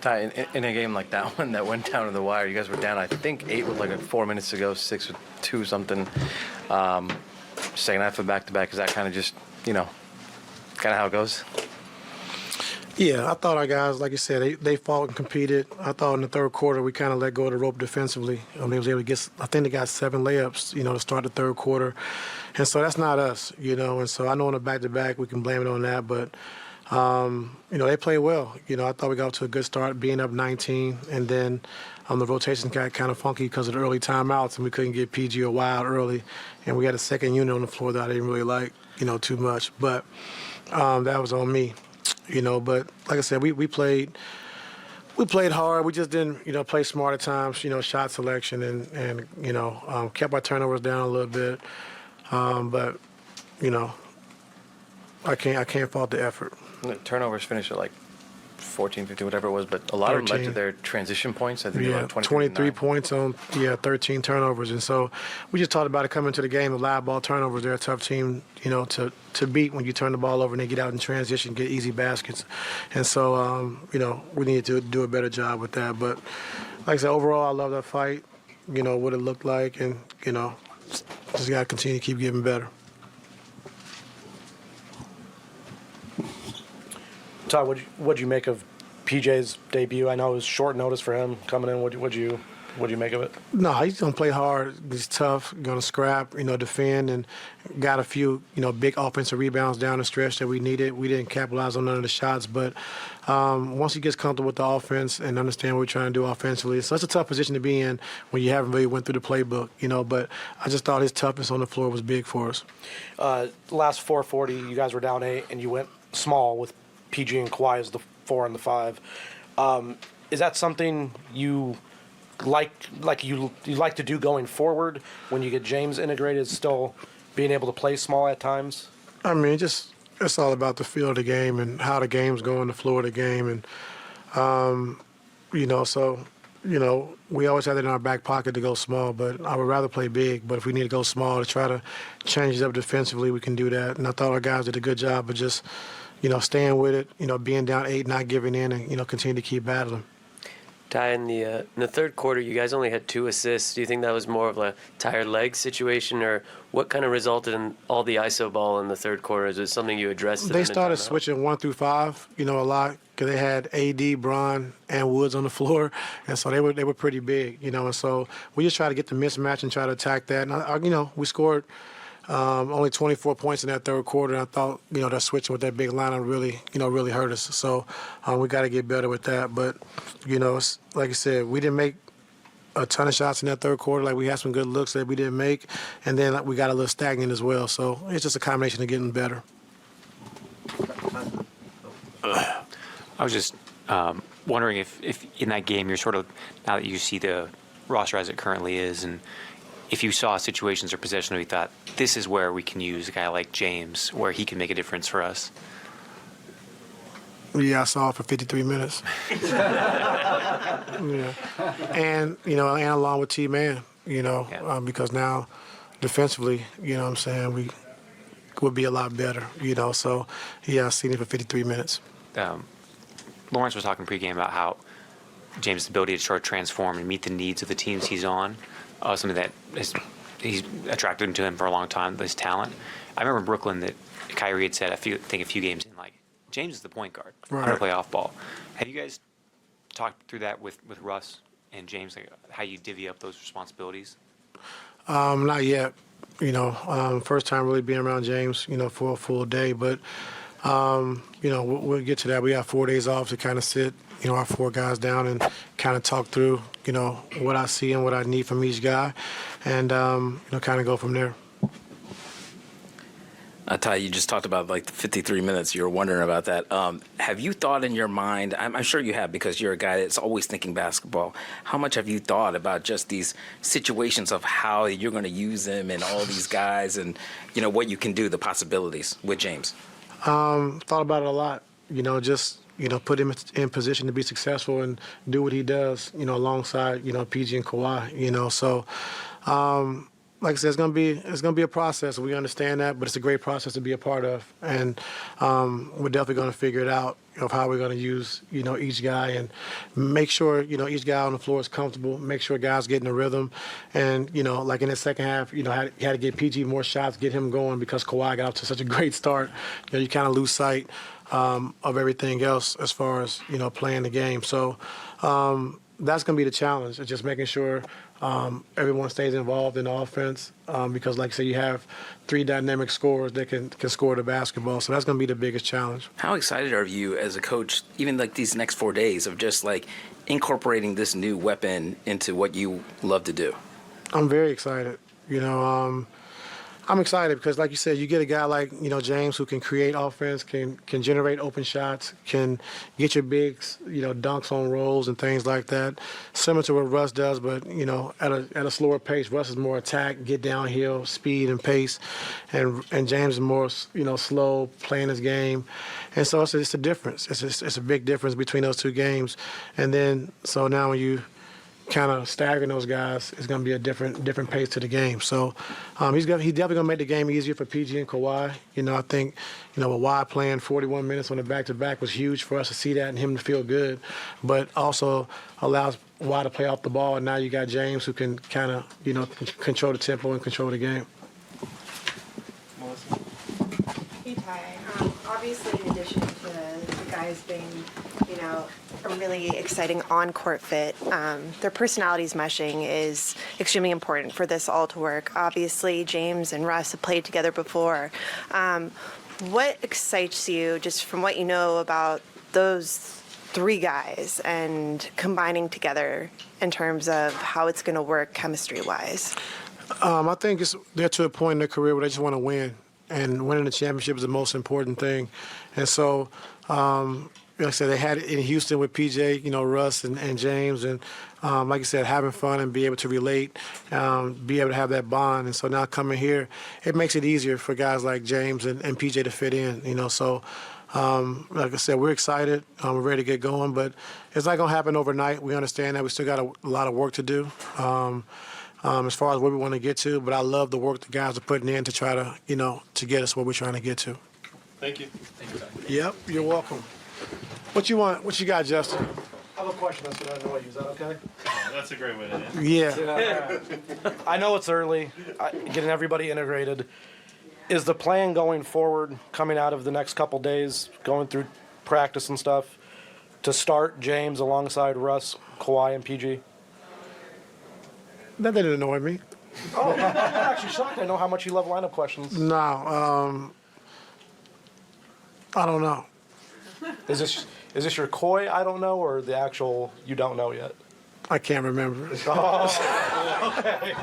Ty, in a game like that one that went down to the wire, you guys were down, I think, 8 with like 4 minutes to go, 6 with 2 something. Second half of back-to-back, is that kind of just, kind of how it goes? Yeah, I thought our guys, like you said, they fought and competed. I thought in the third quarter we kind of let go of the rope defensively. They was able to get, I think they got 7 layups, to start the third quarter. And so that's not us, And so I know on the back-to-back we can blame it on that, but they played well. I thought we got off to a good start, being up 19, and then the rotation got kind of funky because of the early timeouts, and we couldn't get PG or Y out early. And we had a second unit on the floor that I didn't really like, too much. But that was on me, But like I said, we played hard. We just didn't, play smart at times, shot selection and kept our turnovers down a little bit. But, I can't fault the effort. The turnovers finished at like 14, 15, whatever it was, but a lot 13. Of them led to their transition points. I think yeah, 23 points on 13 turnovers. And so we just talked about it coming to the game, the live ball turnovers. They're a tough team, to beat when you turn the ball over and they get out in transition, get easy baskets. And so, we need to do a better job with that. But like I said, overall, I love that fight, what it looked like, and, just got to continue to keep getting better. Todd, what'd you make of PJ's debut? I know it was short notice for him coming in. What'd you make of it? No, he's gonna play hard. He's tough. Gonna scrap. Defend, and got a few big offensive rebounds down the stretch that we needed. We didn't capitalize on none of the shots, but once he gets comfortable with the offense and understand what we're trying to do offensively, so it's a tough position to be in when you haven't really went through the playbook. But I just thought his toughness on the floor was big for us. Last 440, you guys were down 8, and you went small with PG and Kawhi as the 4 and the 5. Is that something you like to do going forward when you get James integrated, still being able to play small at times? I mean, it's all about the feel of the game and how the game's going, the flow of the game, and we always have it in our back pocket to go small, but I would rather play big. But if we need to go small to try to change it up defensively, we can do that. And I thought our guys did a good job of just staying with it, being down 8, not giving in, and, continue to keep battling. Ty, in the third quarter, you guys only had 2 assists. Do you think that was more of a tired leg situation, or what kind of resulted in all the ISO ball in the third quarter? Is it something you addressed? They started switching 1 through 5, a lot, because they had AD, Bron, and Woods on the floor, and so they were pretty big, and so we just try to get the mismatch and try to attack that. And we scored only 24 points in that third quarter, and I thought, that switching with that big lineup really hurt us. So we got to get better with that. But, it's, like I said, we didn't make a ton of shots in that third quarter. Like, we had some good looks that we didn't make, and then we got a little stagnant as well. So it's just a combination of getting better. I was just wondering if in that game you're sort of, now that you see the roster as it currently is, and if you saw situations or possessions where you thought, this is where we can use a guy like James, where he can make a difference for us. Yeah, I saw it for 53 minutes. Yeah. And, and along with T-Man, because now defensively, we would be a lot better, So, yeah, I seen it for 53 minutes. Lawrence was talking pregame about how James' ability to sort of transform and meet the needs of the teams he's on. Something that he's attracted to him for a long time, his talent. I remember in Brooklyn that Kyrie had said, a few games in, like, James is the point guard. Right. How to play off ball. Have you guys talked through that with Russ and James, like how you divvy up those responsibilities? Not yet. First time really being around James, for a full day. But, we'll get to that. We got 4 days off to kind of sit, our 4 guys down and kind of talk through, what I see and what I need from each guy, and, kind of go from there. Ty, you just talked about like the 53 minutes. You were wondering about that. Have you thought in your mind, I'm sure you have because you're a guy that's always thinking basketball, how much have you thought about just these situations of how you're going to use them and all these guys and, what you can do, the possibilities with James? Thought about it a lot, put him in position to be successful and do what he does, alongside, PG and Kawhi, So, like I said, it's gonna be a process. We understand that, but it's a great process to be a part of, and we're definitely gonna figure it out of how we're gonna use each guy and make sure each guy on the floor is comfortable. Make sure guys get in the rhythm, and like in the second half, had to get PG more shots, get him going because Kawhi got off to such a great start. You kind of lose sight of everything else as far as playing the game. So that's going to be the challenge. It's just making sure everyone stays involved in the offense because, like I said, you have 3 dynamic scorers that can score the basketball. So that's going to be the biggest challenge. How excited are you as a coach, even like these next 4 days of just like incorporating this new weapon into what you love to do? I'm very excited. I'm excited because, like you said, you get a guy like James who can create offense, can generate open shots, can get your bigs dunks on rolls and things like that. Similar to what Russ does, but at a slower pace. Russ is more attack, get downhill, speed and pace, and James is more slow, playing his game, and so it's a difference. It's a big difference between those 2 games, and then so now when you kind of staggering those guys, it's going to be a different pace to the game. So he's definitely going to make the game easier for PG and Kawhi. I think with Kawhi playing 41 minutes on the back-to-back was huge for us to see that and him to feel good, but also allows Kawhi to play off the ball. And now you got James who can kind of control the tempo and control the game. Hey, Ty. Obviously, in addition to the guys being, a really exciting on-court fit, their personalities meshing is extremely important for this all to work. Obviously, James and Russ have played together before. What excites you, just from what you know about those 3 guys and combining together in terms of how it's going to work chemistry-wise? I think they're to a point in their career where they just want to win, and winning the championship is the most important thing. And so, like I said, they had it in Houston with PJ, Russ and James, and like I said, having fun and be able to relate, be able to have that bond. And so now coming here, it makes it easier for guys like James and PJ to fit in. So, like I said, we're excited. We're ready to get going, but it's not going to happen overnight. We understand that. We still got a lot of work to do. As far as where we want to get to, but I love the work the guys are putting in to try to, to get us where we're trying to get to. Thank you. Yep, you're welcome. What you want? What you got, Justin? I have a question that's going to annoy you. Is that okay? That's a great way to end. Yeah. I know it's early, getting everybody integrated. Is the plan going forward, coming out of the next couple days, going through practice and stuff, to start James alongside Russ, Kawhi, and PG? That didn't annoy me. Oh, I'm actually shocked. I know how much you love lineup questions. No, I don't know. Is this your coy I don't know, or the actual you don't know yet? I can't remember. Oh, okay.